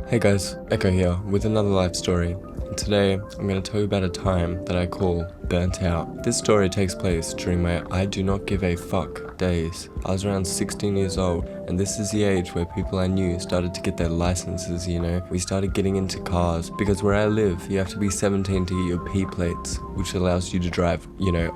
Hey guys, Echo here with another life story. And today I'm going to tell you about a time that I call burnt out. This story takes place during my I do not give a fuck days. I was around 16 years old, and this is the age where people I knew started to get their licenses, We started getting into cars because where I live you have to be 17 to get your P plates, which allows you to drive,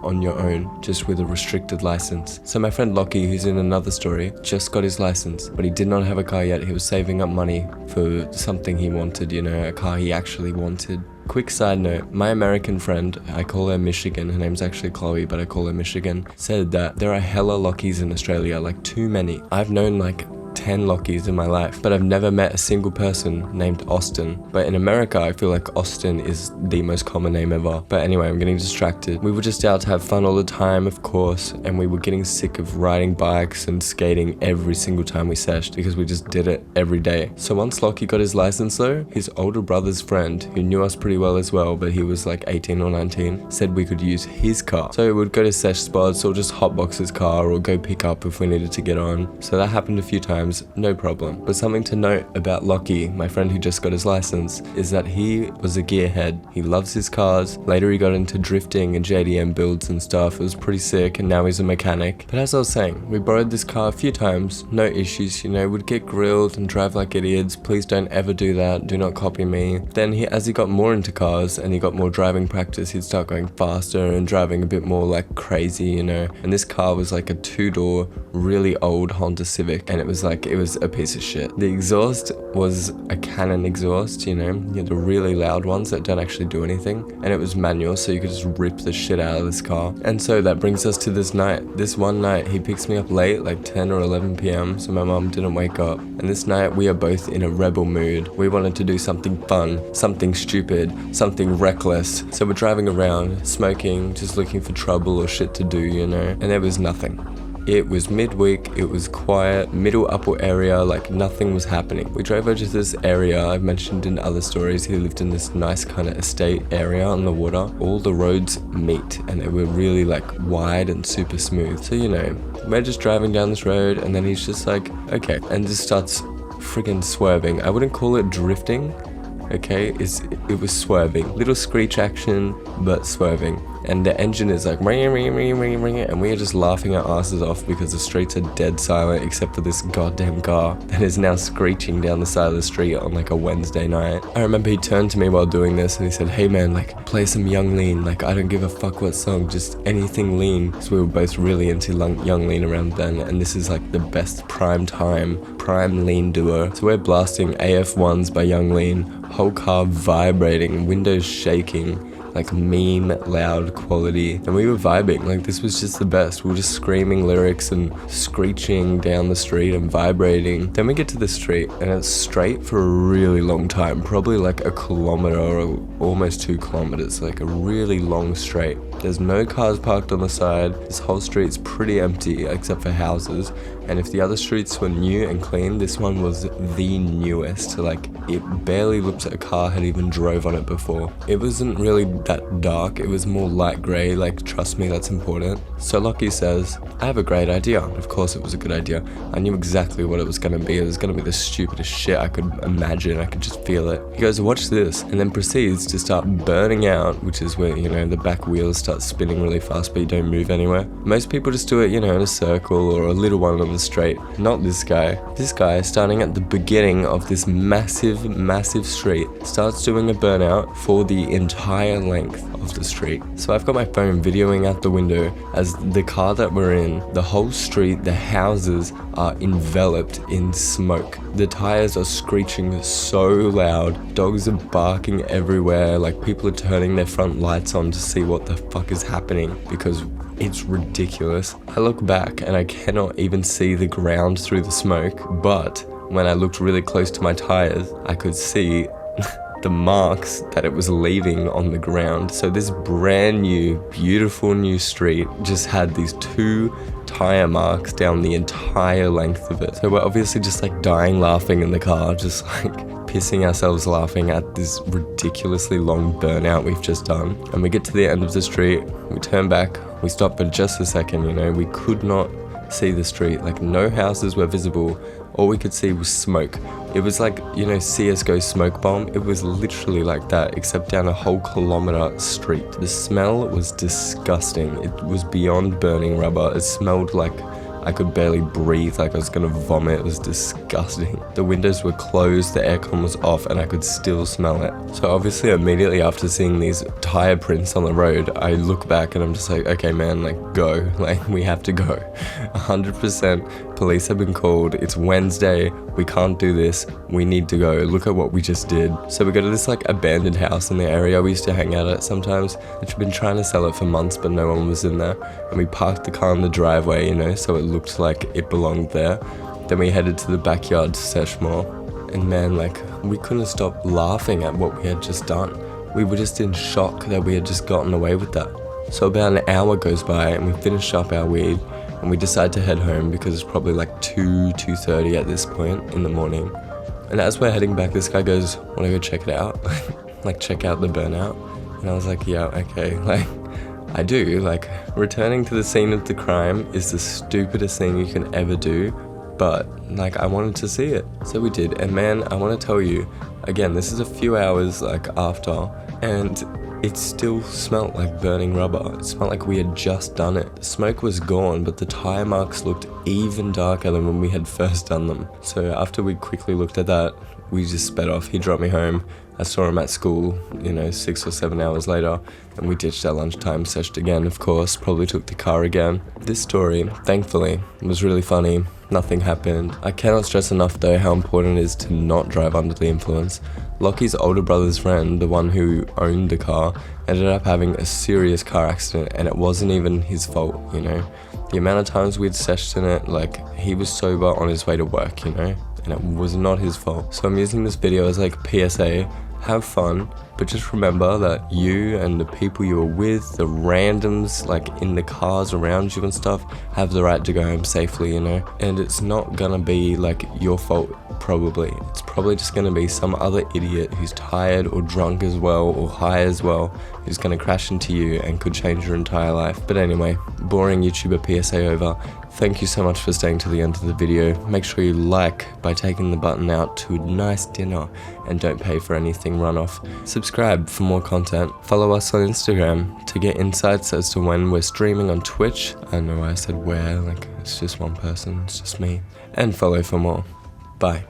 on your own, just with a restricted license. So my friend Lockie, who's in another story, just got his license, but he did not have a car yet. He was saving up money for something he wanted, a car he actually wanted. Quick side note, my American friend, I call her Michigan, her name's actually Chloe, but I call her Michigan, said that there are hella Lockies in Australia, like too many. I've known like 10 Lockies in my life, but I've never met a single person named Austin. But in America, I feel like Austin is the most common name ever. But anyway, I'm getting distracted. We were just out to have fun all the time, of course, and we were getting sick of riding bikes and skating every single time we seshed because we just did it every day. So once Lockie got his license though, his older brother's friend, who knew us pretty well as well, but he was like 18 or 19, said we could use his car. So we would go to sesh spots or just hotbox his car or go pick up if we needed to get on. So that happened a few times. No problem. But something to note about Lockie, my friend who just got his license, is that he was a gearhead. He loves his cars. Later he got into drifting and JDM builds and stuff. It was pretty sick, and now he's a mechanic. But as I was saying, we borrowed this car a few times, no issues, would get grilled and drive like idiots. Please don't ever do that. Do not copy me. Then as he got more into cars and he got more driving practice, he'd start going faster and driving a bit more like crazy, And this car was like a 2-door, really old Honda Civic, and it was a piece of shit. The exhaust was a Canon exhaust, you had the really loud ones that don't actually do anything, and it was manual, so you could just rip the shit out of this car. And so that brings us to this night. This one night he picks me up late, like 10 or 11 p.m, so my mom didn't wake up. And this night we are both in a rebel mood. We wanted to do something fun, something stupid, something reckless. So we're driving around, smoking, just looking for trouble or shit to do, and there was nothing. It was midweek, it was quiet, middle upper area, like nothing was happening. We drove over to this area I've mentioned in other stories. He lived in this nice kind of estate area on the water. All the roads meet and they were really like wide and super smooth. So we're just driving down this road and then he's just like, okay, and just starts friggin' swerving. I wouldn't call it drifting, okay, it was swerving. Little screech action, but swerving. And the engine is like ring, ring, ring, ring, ring, and we are just laughing our asses off because the streets are dead silent except for this goddamn car that is now screeching down the side of the street on like a Wednesday night. I remember he turned to me while doing this and he said, hey man, like play some Young Lean, like I don't give a fuck what song, just anything lean. Because we were both really into Young Lean around then, and this is like the best prime lean duo. So we're blasting AF1s by Young Lean, whole car vibrating, windows shaking, like meme loud quality, and we were vibing. Like this was just the best. We were just screaming lyrics and screeching down the street and vibrating. Then we get to the street and it's straight for a really long time, probably like a kilometer or almost 2 kilometers, like a really long straight. There's no cars parked on the side. This whole street's pretty empty except for houses, and if the other streets were new and clean, this one was the newest. Like it barely looked like a car had even drove on it before. It wasn't really that dark, it was more light grey, like trust me, that's important. So Lockie says, I have a great idea. Of course it was a good idea. I knew exactly what it was going to be. It was going to be the stupidest shit I could imagine. I could just feel it. He goes, watch this, and then proceeds to start burning out, which is where, the back wheels start spinning really fast but you don't move anywhere. Most people just do it, in a circle or a little one on the straight. Not this guy. This guy, starting at the beginning of this massive street, starts doing a burnout for the entire length of the street. So I've got my phone videoing out the window as the car that we're in, the whole street, the houses are enveloped in smoke. The tires are screeching so loud, dogs are barking everywhere, like people are turning their front lights on to see what the fuck is happening because it's ridiculous. I look back and I cannot even see the ground through the smoke, but when I looked really close to my tires, I could see the marks that it was leaving on the ground. So this brand new, beautiful new street just had these 2 tire marks down the entire length of it. So we're obviously just like dying laughing in the car, just like pissing ourselves laughing at this ridiculously long burnout we've just done. And we get to the end of the street, we turn back, we stop for just a second, we could not see the street, like no houses were visible, all we could see was smoke. It was like, you know, CSGO smoke bomb. It was literally like that, except down a whole kilometer street. The smell was disgusting. It was beyond burning rubber. It smelled like I could barely breathe, like I was gonna vomit. It was disgusting. The windows were closed, the aircon was off, and I could still smell it. So obviously immediately after seeing these tire prints on the road, I look back and I'm just like, okay man, like go, like we have to go. 100% police have been called. It's Wednesday, we can't do this, we need to go. Look at what we just did. So we go to this like abandoned house in the area we used to hang out at sometimes, which we've been trying to sell it for months, but no one was in there. And we parked the car in the driveway, you know, so it looked like it belonged there. Then we headed to the backyard to search more. And man, like, we couldn't stop laughing at what we had just done. We were just in shock that we had just gotten away with that. So about an hour goes by and we finish up our weed and we decide to head home because it's probably like 2:30 at this point in the morning. And as we're heading back, this guy goes, wanna go check it out? Like check out the burnout? And I was like, yeah, okay, like, I do. Like, returning to the scene of the crime is the stupidest thing you can ever do, but like I wanted to see it, so we did. And man, I want to tell you again, this is a few hours like after, and it still smelled like burning rubber. It smelled like we had just done it. The smoke was gone, but the tire marks looked even darker than when we had first done them. So after we quickly looked at that, we just sped off. He dropped me home. I saw him at school, you know, 6 or 7 hours later, and we ditched our lunchtime session again, of course, probably took the car again. This story, thankfully, was really funny. Nothing happened. I cannot stress enough though how important it is to not drive under the influence. Lockie's older brother's friend, the one who owned the car, ended up having a serious car accident, and it wasn't even his fault, you know. The amount of times we'd sessioned in it, like, he was sober on his way to work, you know, and it was not his fault. So I'm using this video as like PSA, have fun, but just remember that you and the people you are with, the randoms like in the cars around you and stuff, have the right to go home safely, you know. And it's not gonna be like your fault, probably. It's probably just gonna be some other idiot who's tired or drunk as well or high as well, who's gonna crash into you and could change your entire life. But anyway, boring YouTuber PSA over. Thank you so much for staying to the end of the video. Make sure you like by taking the button out to a nice dinner, and don't pay for anything runoff. Subscribe for more content. Follow us on Instagram to get insights as to when we're streaming on Twitch. I don't know why I said where, like it's just one person, it's just me. And follow for more. Bye.